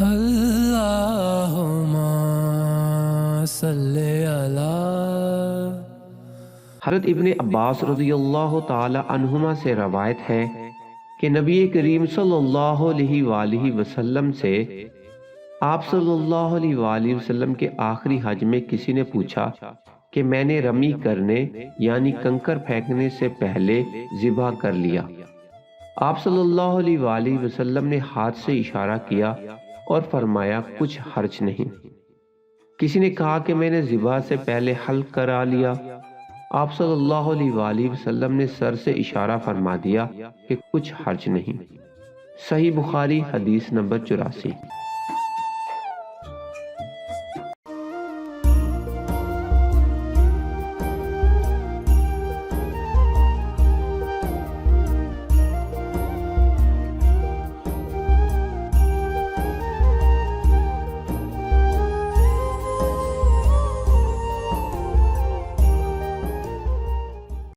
اللہم صلی علی۔ حضرت ابن عباس رضی اللہ تعالی عنہما سے روایت ہے کہ نبی کریم صلی اللہ علیہ وآلہ وسلم سے آپ صلی اللہ علیہ وآلہ وسلم کے آخری حج میں کسی نے پوچھا کہ میں نے رمی کرنے یعنی کنکر پھینکنے سے پہلے ذبح کر لیا۔ آپ صلی اللہ علیہ وآلہ وسلم نے ہاتھ سے اشارہ کیا اور فرمایا کچھ حرج نہیں۔ کسی نے کہا کہ میں نے ذبح سے پہلے حلق کرا لیا۔ آپ صلی اللہ علیہ وآلہ وسلم نے سر سے اشارہ فرما دیا کہ کچھ حرج نہیں۔ صحیح بخاری حدیث نمبر 84۔